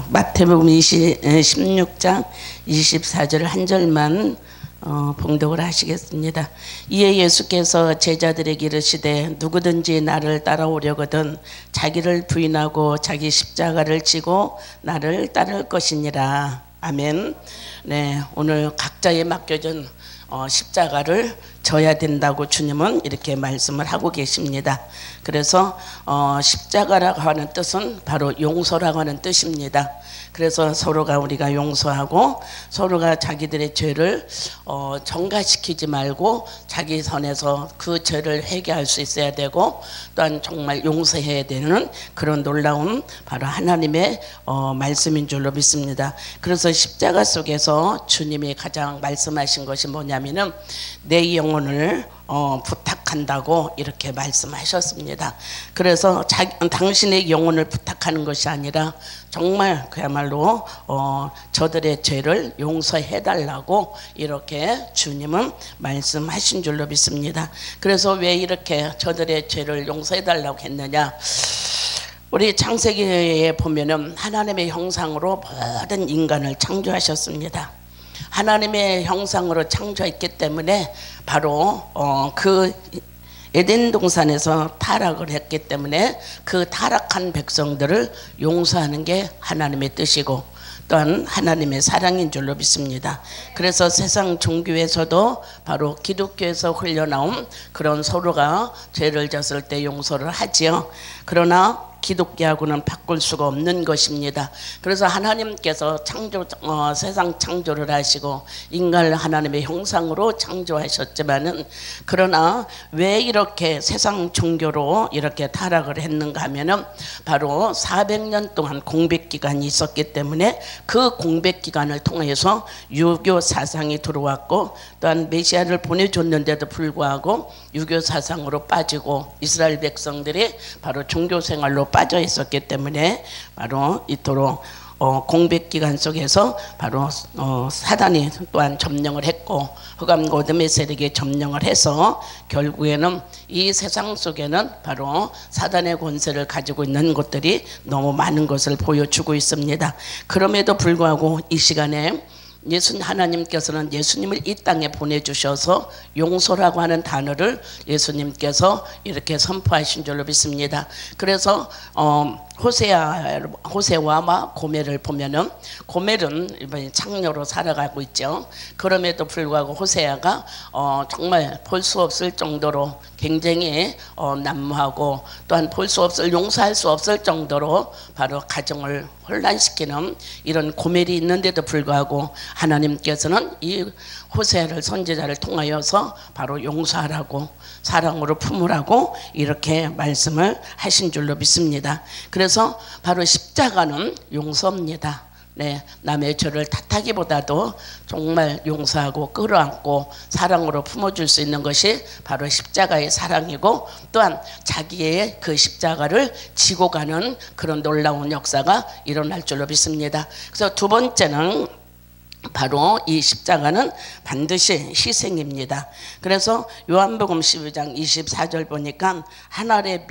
마태복음 16장 24절 한 절만 봉독을 하시겠습니다. 이에 예수께서 제자들에게 이르시되 누구든지 나를 따라오려거든 자기를 부인하고 자기 십자가를 지고 나를 따를 것이니라. 아멘. 네, 오늘 각자에 맡겨진 십자가를 져야 된다고 주님은 이렇게 말씀을 하고 계십니다. 그래서 십자가라고 하는 뜻은 바로 용서라고 하는 뜻입니다. 그래서 서로가 우리가 용서하고 서로가 자기들의 죄를 전가시키지 말고 자기 선에서 그 죄를 회개할 수 있어야 되고 또한 정말 용서해야 되는 그런 놀라운 바로 하나님의 말씀인 줄로 믿습니다. 그래서 십자가 속에서 주님이 가장 말씀하신 것이 뭐냐면은 내 영혼을 부탁한다고 이렇게 말씀하셨습니다. 그래서 당신의 영혼을 부탁하는 것이 아니라 정말 그야말로 저들의 죄를 용서해 달라고 이렇게 주님은 말씀하신 줄로 믿습니다. 그래서 왜 이렇게 저들의 죄를 용서해 달라고 했느냐? 우리 창세기에 보면은 하나님의 형상으로 모든 인간을 창조하셨습니다. 하나님의 형상으로 창조했기 때문에 바로 그 에덴 동산에서 타락을 했기 때문에 그 타락한 백성들을 용서하는 게 하나님의 뜻이고 또한 하나님의 사랑인 줄로 믿습니다. 그래서 세상 종교에서도 바로 기독교에서 흘러나온 그런 서로가 죄를 졌을 때 용서를 하지요. 그러나 기독교하고는 바꿀 수가 없는 것입니다. 그래서 하나님께서 세상 창조를 하시고 인간을 하나님의 형상으로 창조하셨지만은 그러나 왜 이렇게 세상 종교로 이렇게 타락을 했는가 하면은 바로 400년 동안 공백 기간이 있었기 때문에 그 공백 기간을 통해서 유교 사상이 들어왔고 또한 메시아를 보내줬는데도 불구하고 유교 사상으로 빠지고 이스라엘 백성들이 바로 종교 생활로 빠져 있었기 때문에 바로 이토록 공백 기간 속에서 바로 사단이 또한 점령을 했고 흑암과 어둠의 세력이 점령을 해서 결국에는 이 세상 속에는 바로 사단의 권세를 가지고 있는 것들이 너무 많은 것을 보여주고 있습니다. 그럼에도 불구하고 이 시간에 하나님께서는 예수님을 이 땅에 보내주셔서 용서라고 하는 단어를 예수님께서 이렇게 선포하신 줄로 믿습니다. 그래서 호세아와 고멜을 보면은 고멜은 이번에 창녀로 살아가고 있죠. 그럼에도 불구하고 호세아가 정말 볼 수 없을 정도로 굉장히 난무하고 또한 볼 수 없을 용서할 수 없을 정도로 바로 가정을 혼란시키는 이런 고멜이 있는데도 불구하고 하나님께서는 이 호세아를 선지자를 통하여서 바로 용서하라고 사랑으로 품으라고 이렇게 말씀을 하신 줄로 믿습니다. 그래서 바로 십자가는 용서입니다. 네, 남의 죄를 탓하기보다도 정말 용서하고 끌어안고 사랑으로 품어줄 수 있는 것이 바로 십자가의 사랑이고 또한 자기의 그 십자가를 지고 가는 그런 놀라운 역사가 일어날 줄로 믿습니다. 그래서 두 번째는 바로 이 십자가는 반드시 희생입니다. 그래서 요한복음 12장 24절 보니까 한 알의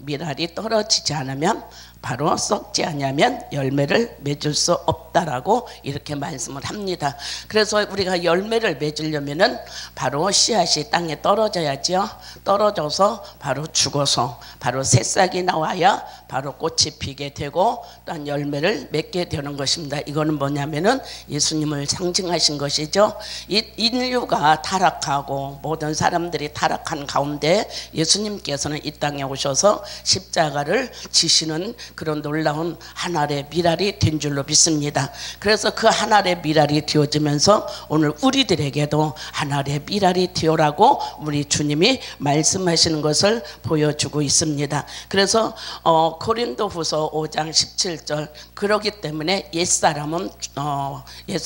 밀알이 떨어지지 않으면 바로 썩지 않으면 열매를 맺을 수 없다라고 이렇게 말씀을 합니다. 그래서 우리가 열매를 맺으려면은 바로 씨앗이 땅에 떨어져야죠. 떨어져서 바로 죽어서 바로 새싹이 나와야 바로 꽃이 피게 되고 또한 열매를 맺게 되는 것입니다. 이거는 뭐냐면은 예수님을 상징하신 것이죠. 이 인류가 타락하고 모든 사람들이 타락한 가운데 예수님께서는 이 땅에 오셔서 십자가를 지시는 그런 놀라운 한 알의 밀알이 된 줄로 믿습니다. 그래서 그 한 알의 밀알이 되어지면서 오늘 우리들에게도 한 알의 밀알이 되어라고 우리 주님이 말씀하시는 것을 보여주고 있습니다. 그래서 고린도후서 5장 17절 그러기 때문에 옛사람은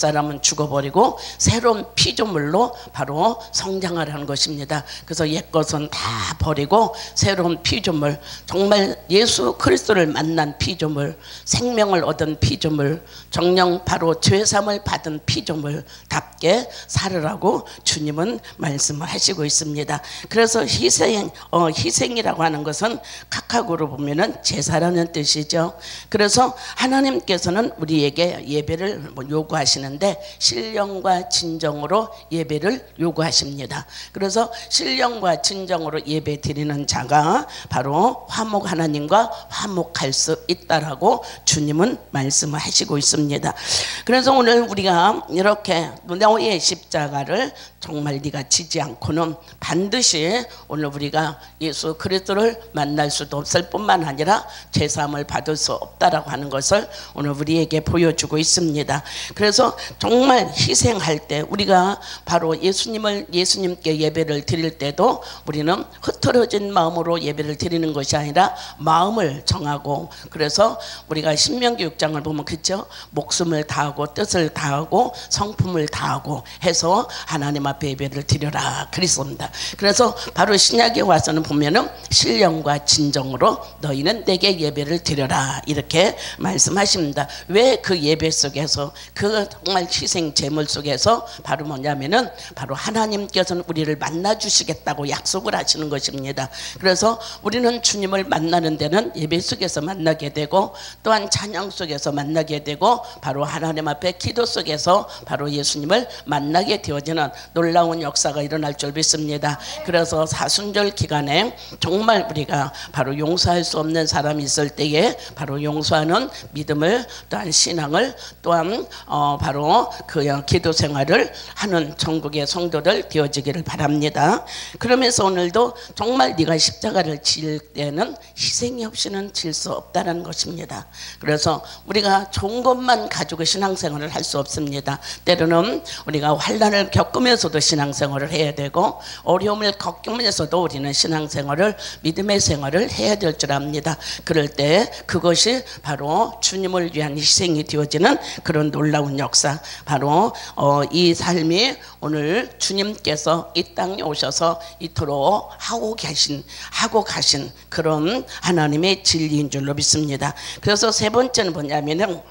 옛사람은 죽어버리고 새로운 피조물로 바로 성장하라는 것입니다. 그래서 옛것은 다 버리고 새로운 피조물, 정말 예수 그리스도를 만난 피조물, 생명을 얻은 피조물, 정령 바로 죄사함을 받은 피조물답게 살으라고 주님은 말씀을 하시고 있습니다. 그래서 희생이라고 하는 것은 각각으로 보면은 제사라는 뜻이죠. 그래서 하나님께서는 우리에게 예배를 요구하시는데 신령과 진정으로 예배를 요구하십니다. 그래서 신령과 진정으로 예배 드리는 자가 바로 화목 하나님과 화목할 수 있다라고 주님은 말씀을 하시고 있습니다. 그래서 오늘 우리가 이렇게 너의 십자가를 정말 네가 지지 않고는 반드시 오늘 우리가 예수 그리스도를 만날 수도 없을 뿐만 아니라 제사함을 받을 수 없다라고 하는 것을 오늘 우리에게 보여주고 있습니다. 그래서 정말 희생할 때 우리가 바로 예수님께 예배를 드릴 때도 우리는 흐트러진 마음으로 예배를 드리는 것이 아니라 마음을 정하고, 그래서 우리가 신명기 6장을 보면 그렇죠? 목숨을 다하고 뜻을 다하고 성품을 다하고 해서 하나님 앞에 예배를 드려라 그랬습니다. 그래서 바로 신약에 와서는 보면은 신령과 진정으로 너희는 내게 예배를 드려라 이렇게 말씀하십니다. 왜 그 예배 속에서 그 정말 희생 제물 속에서 바로 뭐냐면은 바로 하나님께서는 우리를 만나 주시겠다고 약속을 하시는 것입니다. 그래서 우리는 주님을 만나는 데는 예배 속에서 만나게 되고 또한 찬양 속에서 만나게 되고 바로 하나님 앞에 기도 속에서 바로 예수님을 만나게 되어지는 놀라운 역사가 일어날 줄 믿습니다. 그래서 사순절 기간에 정말 우리가 바로 용서할 수 없는 사람이 있을 때에 바로 용서하는 믿음을 또한 신앙을 또한 바로 그 기도 생활을 하는 전국의 성도들 되어지기를 바랍니다. 그러면서 오늘도 정말 네가 십자가를 질 때는 희생이 없이는 질 수 없다는 것입니다. 그래서 우리가 좋은 것만 가지고 신앙생활을 할 수 없습니다. 때로는 우리가 환난을 겪으면서도 신앙생활을 해야 되고 어려움을 겪으면서도 우리는 신앙생활을 믿음의 생활을 해야 될 줄 압니다. 그럴 때 그것이 바로 주님을 위한 희생이 되어지는 그런 놀라운 역사, 바로 이 삶이 오늘 주님께서 이 땅에 오셔서 이토록 하고 가신 그런 하나님의 진리인 줄로 믿습니다. 그래서 세 번째는 뭐냐면은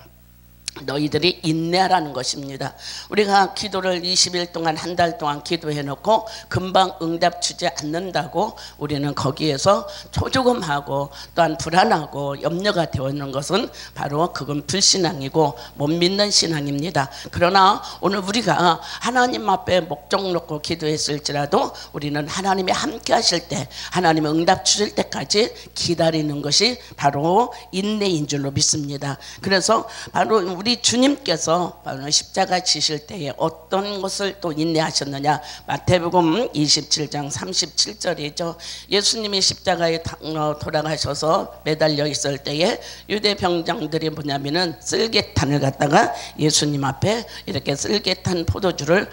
너희들이 인내하라는 것입니다. 우리가 기도를 20일 동안 한 달 동안 기도해 놓고 금방 응답 주지 않는다고 우리는 거기에서 초조금하고 또한 불안하고 염려가 되어 있는 것은 바로 그건 불신앙이고 못 믿는 신앙입니다. 그러나 오늘 우리가 하나님 앞에 목적 놓고 기도했을지라도 우리는 하나님이 함께 하실 때 하나님의 응답 주실 때까지 기다리는 것이 바로 인내인 줄로 믿습니다. 그래서 바로 우리 주님께서 바로 십자가 지실 때에 어떤 것을 또 인내하셨느냐, 마태복음 27장 37절이죠. 예수님이 십자가에 돌아가셔서 매달려 있을 때에 유대 병장들이 뭐냐면은 쓸개탄을 갖다가 예수님 앞에 이렇게 쓸개탄 포도주를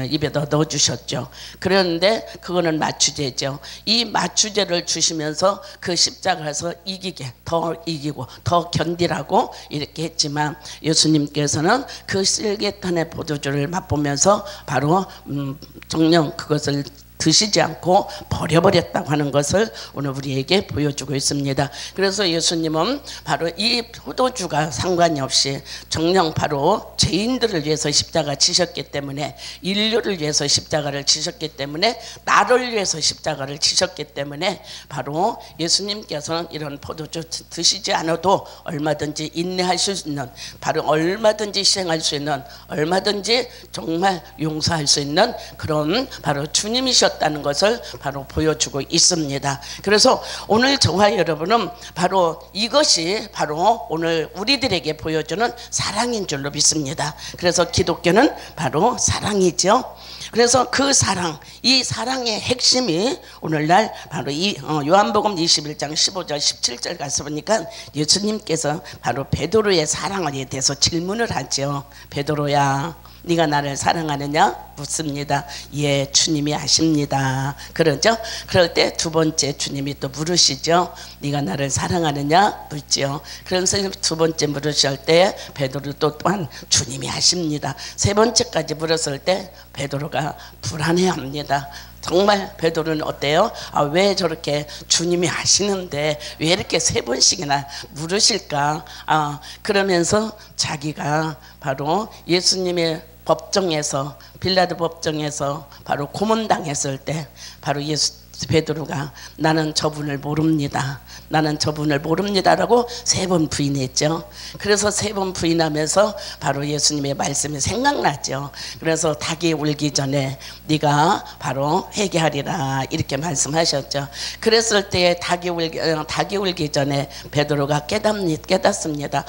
입에다 넣어 주셨죠. 그런데 그거는 마취제죠. 이 마취제를 주시면서 그 십자가에서 더 이기고 더 견디라고 이렇게 했지만 예수님께서는 그 쓸개탄의 포도주를 맛보면서 바로 정녕 그것을 드시지 않고 버려버렸다고 하는 것을 오늘 우리에게 보여주고 있습니다. 그래서 예수님은 바로 이 포도주가 상관이 없이 정녕 바로 죄인들을 위해서 십자가 지셨기 때문에, 인류를 위해서 십자가를 지셨기 때문에, 나를 위해서 십자가를 지셨기 때문에 바로 예수님께서는 이런 포도주 드시지 않아도 얼마든지 인내할 수 있는, 바로 얼마든지 희생할 수 있는, 얼마든지 정말 용서할 수 있는 그런 바로 주님이셨다는 것을 바로 보여주고 있습니다. 그래서 오늘 저와 여러분은 바로 이것이 바로 오늘 우리들에게 보여주는 사랑인 줄로 믿습니다. 그래서 기독교는 바로 사랑이죠. 그래서 그 사랑, 이 사랑의 핵심이 오늘날 바로 이 요한복음 21장 15절 17절 가서 보니까 예수님께서 바로 베드로의 사랑에 대해서 질문을 하죠. 베드로야, 네가 나를 사랑하느냐 묻습니다. 예, 주님이 아십니다. 그러죠? 그럴 때 두 번째 주님이 또 물으시죠. 네가 나를 사랑하느냐 묻죠. 그래서 두 번째 물으실 때 베드로 또한 주님이 아십니다. 세 번째까지 물었을 때 베드로가 불안해합니다. 정말 베드로는 어때요? 왜 저렇게 주님이 아시는데 왜 이렇게 세 번씩이나 물으실까? 그러면서 자기가 바로 예수님의 법정에서, 빌라도 법정에서 바로 고문당했을 때 바로 베드로가 나는 저분을 모릅니다. 나는 저분을 모릅니다라고 세 번 부인했죠. 그래서 세 번 부인하면서 바로 예수님의 말씀이 생각나죠. 그래서 닭이 울기 전에 네가 바로 회개하리라 이렇게 말씀하셨죠. 그랬을 때 닭이 울기 전에 베드로가 깨닫습니다.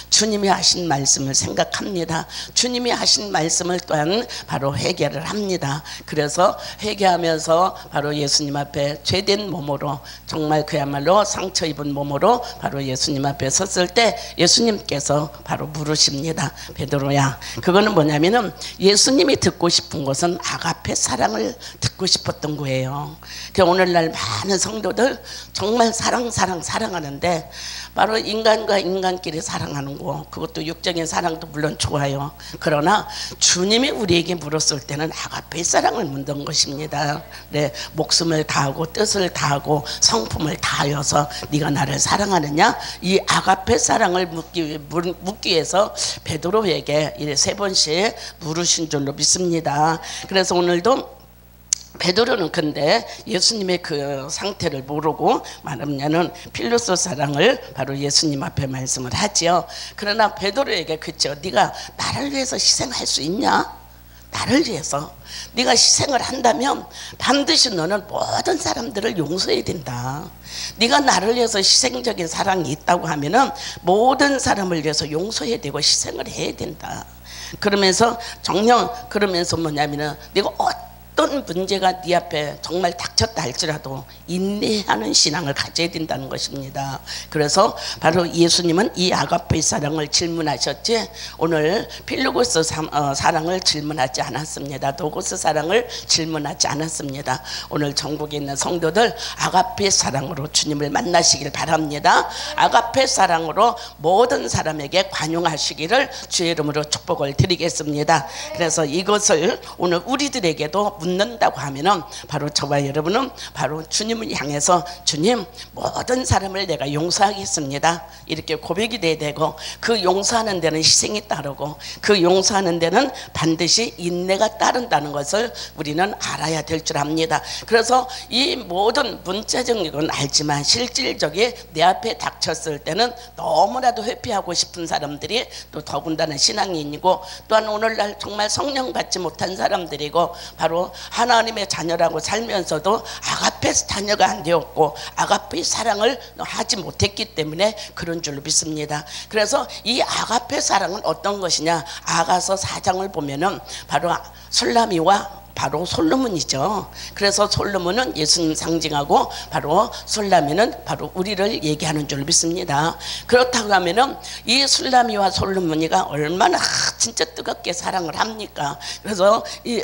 주님이 하신 말씀을 생각합니다. 주님이 하신 말씀을 또한 바로 회개를 합니다. 그래서 회개하면서 바로 예수님 앞에 죄된 몸으로, 정말 그야말로 상처 입은 몸으로 바로 예수님 앞에 섰을 때 예수님께서 바로 물으십니다. 베드로야, 그거는 뭐냐면은 예수님이 듣고 싶은 것은 아가페 사랑을 듣고 싶었던 거예요. 오늘날 많은 성도들 정말 사랑하는데 바로 인간과 인간끼리 사랑하는 거, 그것도 육적인 사랑도 물론 좋아요. 그러나 주님이 우리에게 물었을 때는 아가페 사랑을 묻는 것입니다. 네, 목숨을 다하고 뜻을 다하고 성품을 다하여서 네가 나를 사랑하느냐, 이 아가페 사랑을 묻기 위해서 베드로에게 세 번씩 물으신 줄로 믿습니다. 그래서 오늘도 베드로는 근데 예수님의 그 상태를 모르고 말하면은 필로소 사랑을 바로 예수님 앞에 말씀을 하지요. 그러나 베드로에게 그쵸, 네가 나를 위해서 희생할 수 있냐? 나를 위해서 네가 희생을 한다면 반드시 너는 모든 사람들을 용서해야 된다. 네가 나를 위해서 희생적인 사랑이 있다고 하면은 모든 사람을 위해서 용서해야 되고 희생을 해야 된다. 그러면서 그러면서 뭐냐면은 네가 어떤 문제가 네 앞에 정말 닥쳤다 할지라도 인내하는 신앙을 가져야 된다는 것입니다. 그래서 바로 예수님은 이 아가페 사랑을 질문하셨지, 오늘 필로고스 사랑을 질문하지 않았습니다. 도고스 사랑을 질문하지 않았습니다. 오늘 전국에 있는 성도들 아가페 사랑으로 주님을 만나시길 바랍니다. 아가페 사랑으로 모든 사람에게 관용하시기를 주의 이름으로 축복을 드리겠습니다. 그래서 이것을 오늘 우리들에게도 묻는다고 하면은 바로 저와 여러분은 바로 주님을 향해서 주님, 모든 사람을 내가 용서하겠습니다 이렇게 고백이 돼야 되고, 그 용서하는 데는 희생이 따르고 그 용서하는 데는 반드시 인내가 따른다는 것을 우리는 알아야 될 줄 압니다. 그래서 이 모든 문자적인 건 알지만 실질적인 내 앞에 닥쳤을 때는 너무나도 회피하고 싶은 사람들이 또 더군다나 신앙인이고, 또한 오늘날 정말 성령 받지 못한 사람들이고 바로 하나님의 자녀라고 살면서도 아가페 자녀가 안 되었고 아가페 사랑을 하지 못했기 때문에 그런 줄로 믿습니다. 그래서 이 아가페 사랑은 어떤 것이냐, 아가서 4장을 보면은 바로 술라미와 바로 솔로몬이죠. 그래서 솔로몬은 예수님 상징하고 바로 술라미는 바로 우리를 얘기하는 줄 믿습니다. 그렇다고 하면은 이 술라미와 솔로몬이가 얼마나 진짜 뜨겁게 사랑을 합니까? 그래서 이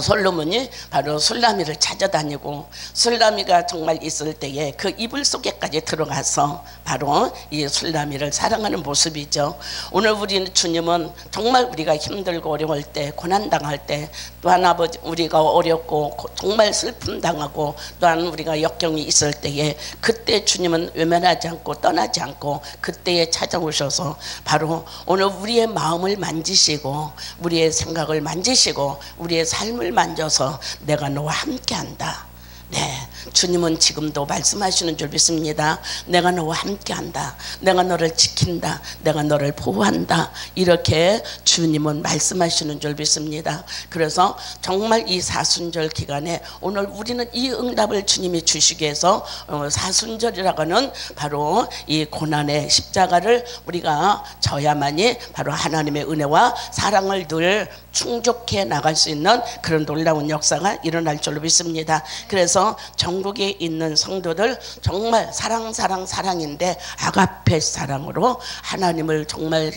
솔로몬이 바로 술라미를 찾아다니고, 술라미가 정말 있을 때에 그 이불 속에까지 들어가서 바로 이 술라미를 사랑하는 모습이죠. 오늘 우리는 주님은 정말 우리가 힘들고 어려울 때, 고난당할 때, 또한 아버지 우리가 어렵고 정말 슬픔 당하고 또한 우리가 역경이 있을 때에 그때 주님은 외면하지 않고 떠나지 않고 그때에 찾아오셔서 바로 오늘 우리의 마음을 만지시고 우리의 생각을 만지시고 우리의 삶을 만져서 내가 너와 함께한다. 네, 주님은 지금도 말씀하시는 줄 믿습니다. 내가 너와 함께한다. 내가 너를 지킨다. 내가 너를 보호한다. 이렇게 주님은 말씀하시는 줄 믿습니다. 그래서 정말 이 사순절 기간에 오늘 우리는 이 응답을 주님이 주시기 위해서 사순절이라고 하는 바로 이 고난의 십자가를 우리가 져야만이 바로 하나님의 은혜와 사랑을 늘 충족해 나갈 수 있는 그런 놀라운 역사가 일어날 줄로 믿습니다. 그래서 그래서 전국에 있는 성도들 정말 사랑인데 아가페 사랑으로 하나님을 정말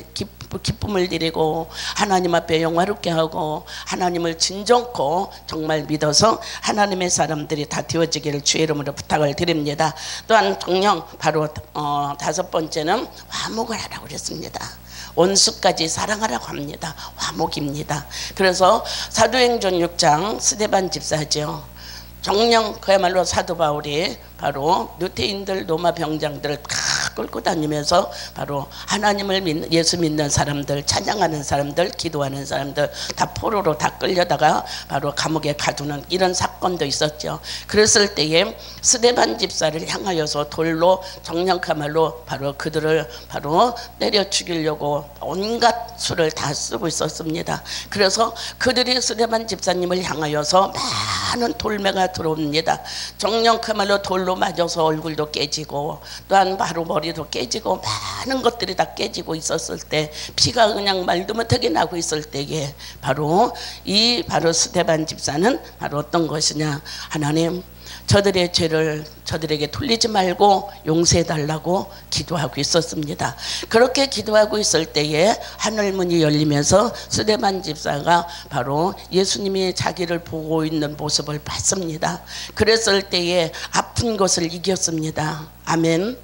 기쁨을 드리고 하나님 앞에 영화롭게 하고 하나님을 진정코 정말 믿어서 하나님의 사람들이 다 되어지기를 주의 이름으로 부탁을 드립니다. 또한 정령 바로 5번째는 화목을 하라고 그랬습니다. 원수까지 사랑하라고 합니다. 화목입니다. 그래서 사도행전 6장 스데반 집사죠. 정령 그야말로 사도 바울이 바로 유대인들 로마 병장들을 다 끌고 다니면서 바로 하나님을 예수 믿는 사람들, 찬양하는 사람들, 기도하는 사람들 다 포로로 다 끌려다가 바로 감옥에 가두는 이런 사건도 있었죠. 그랬을 때에 스데반 집사를 향하여서 돌로 정령카말로 바로 그들을 바로 때려 죽이려고 온갖 수를 다 쓰고 있었습니다. 그래서 그들이 스데반 집사님을 향하여서 많은 돌매가 들어옵니다. 정령카말로 돌로 맞아서 얼굴도 깨지고 또한 바로 머리도 깨지고 많은 것들이 다 깨지고 있었을 때 피가 그냥 말도 못하게 나고 있을 때에 바로 스데반 집사는 바로 어떤 것이냐, 하나님 저들의 죄를 저들에게 돌리지 말고 용서해달라고 기도하고 있었습니다. 그렇게 기도하고 있을 때에 하늘문이 열리면서 스데반 집사가 바로 예수님이 자기를 보고 있는 모습을 봤습니다. 그랬을 때에 아픈 것을 이겼습니다. 아멘.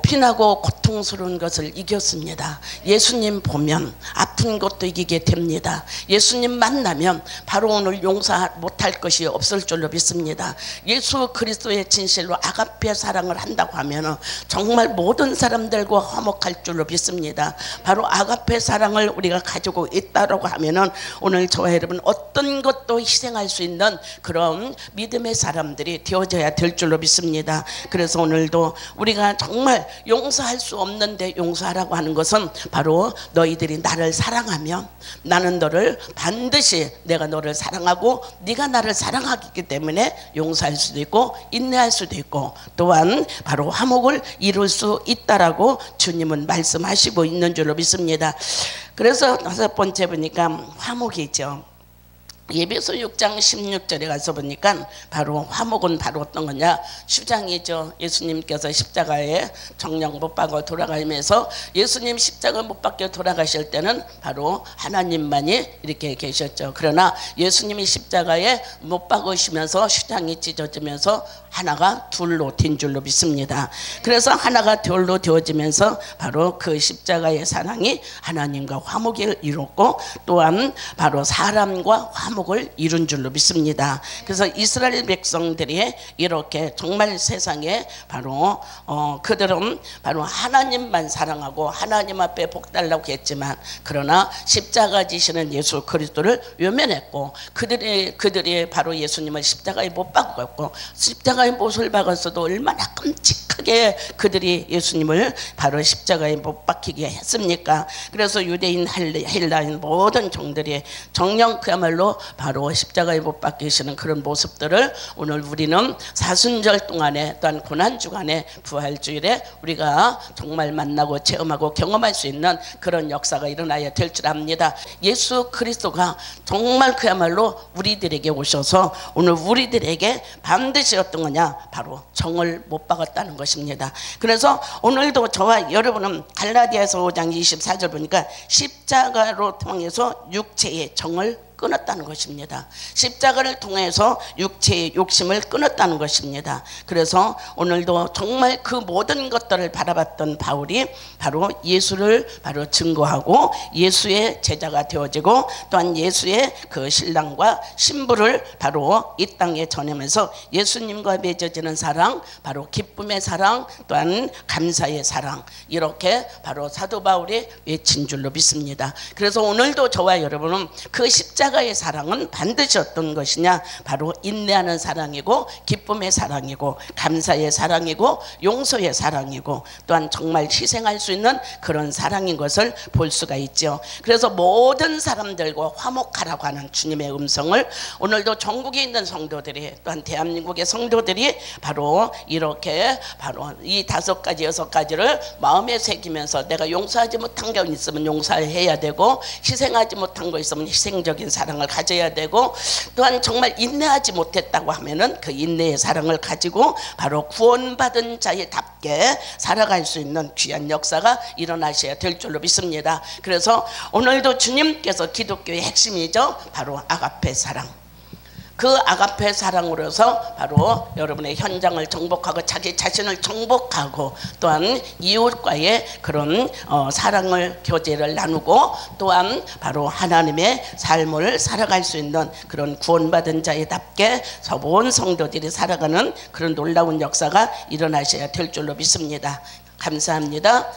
피나고 고통스러운 것을 이겼습니다. 예수님 보면 아픈 것도 이기게 됩니다. 예수님 만나면 바로 오늘 용서 못할 것이 없을 줄로 믿습니다. 예수 그리스도의 진실로 아가페 사랑을 한다고 하면 정말 모든 사람들과 화목할 줄로 믿습니다. 바로 아가페 사랑을 우리가 가지고 있다고 하면 오늘 저와 여러분 어떤 것도 희생할 수 있는 그런 믿음의 사람들이 되어져야 될 줄로 믿습니다. 그래서 오늘도 우리가 정말 용서할 수 없는데 용서하라고 하는 것은 바로 너희들이 나를 사랑하면 나는 너를 반드시 내가 너를 사랑하고 네가 나를 사랑하기 때문에 용서할 수도 있고 인내할 수도 있고 또한 바로 화목을 이룰 수 있다라고 주님은 말씀하시고 있는 줄로 믿습니다. 그래서 5번째 보니까 화목이죠. 예배소 6장 16절에 가서 보니까 바로 화목은 바로 어떤 거냐, 휴장이죠. 예수님께서 십자가에 정령 못 박아 돌아가면서 예수님 십자가 못 박혀 돌아가실 때는 바로 하나님만이 이렇게 계셨죠. 그러나 예수님이 십자가에 못 박으시면서 휴장이 찢어지면서 하나가 둘로 된 줄로 믿습니다. 그래서 하나가 둘로 되어지면서 바로 그 십자가의 사랑이 하나님과 화목을 이뤘고 또한 바로 사람과 화목을 이룬 줄로 믿습니다. 그래서 이스라엘 백성들이 이렇게 정말 세상에 바로 그들은 바로 하나님만 사랑하고 하나님 앞에 복달라고 했지만 그러나 십자가 지시는 예수 그리스도를 외면했고 그들이 바로 예수님을 십자가에 못 박았고 십자가에 못을 박았어도 얼마나 끔찍하게 그들이 예수님을 바로 십자가에 못 박히게 했습니까? 그래서 유대인 헬라인 모든 종들이 정령 그야말로 바로 십자가에 못 박히시는 그런 모습들을 오늘 우리는 사순절 동안에 또한 고난주간에 부활주일에 우리가 정말 만나고 체험하고 경험할 수 있는 그런 역사가 일어나야 될 줄 압니다. 예수 그리스도가 정말 그야말로 우리들에게 오셔서 오늘 우리들에게 반드시 어떤 거냐, 바로 정을 못 박았다는 것입니다. 그래서 오늘도 저와 여러분은 갈라디아서 5장 24절 보니까 십자가로 통해서 육체의 정을 끊었다는 것입니다. 십자가를 통해서 육체의 욕심을 끊었다는 것입니다. 그래서 오늘도 정말 그 모든 것들을 바라봤던 바울이 바로 예수를 바로 증거하고 예수의 제자가 되어지고 또한 예수의 그 신랑과 신부를 바로 이 땅에 전하면서 예수님과 맺어지는 사랑, 바로 기쁨의 사랑, 또한 감사의 사랑, 이렇게 바로 사도 바울이 외친 줄로 믿습니다. 그래서 오늘도 저와 여러분은 그 십자가의 사랑은 반드시 어떤 것이냐, 바로 인내하는 사랑이고 기쁨의 사랑이고 감사의 사랑이고 용서의 사랑이고 또한 정말 희생할 수 있는 그런 사랑인 것을 볼 수가 있죠. 그래서 모든 사람들과 화목하라고 하는 주님의 음성을 오늘도 전국에 있는 성도들이 또한 대한민국의 성도들이 바로 이렇게 바로 이 5가지 6가지를 마음에 새기면서 내가 용서하지 못한 게 있으면 용서해야 되고 희생하지 못한 거 있으면 희생적인 사랑을 가져야 되고, 또한 정말 인내하지 못했다고 하면은 그 인내의 사랑을 가지고 바로 구원받은 자에답게 살아갈 수 있는 귀한 역사가 일어나셔야 될 줄로 믿습니다. 그래서 오늘도 주님께서 기독교의 핵심이죠. 바로 아가페 사랑. 그 아가페 사랑으로서 바로 여러분의 현장을 정복하고 자기 자신을 정복하고, 또한 이웃과의 그런 사랑을 교제를 나누고, 또한 바로 하나님의 삶을 살아갈 수 있는 그런 구원받은 자에답게 온 성도들이 살아가는 그런 놀라운 역사가 일어나셔야 될 줄로 믿습니다. 감사합니다.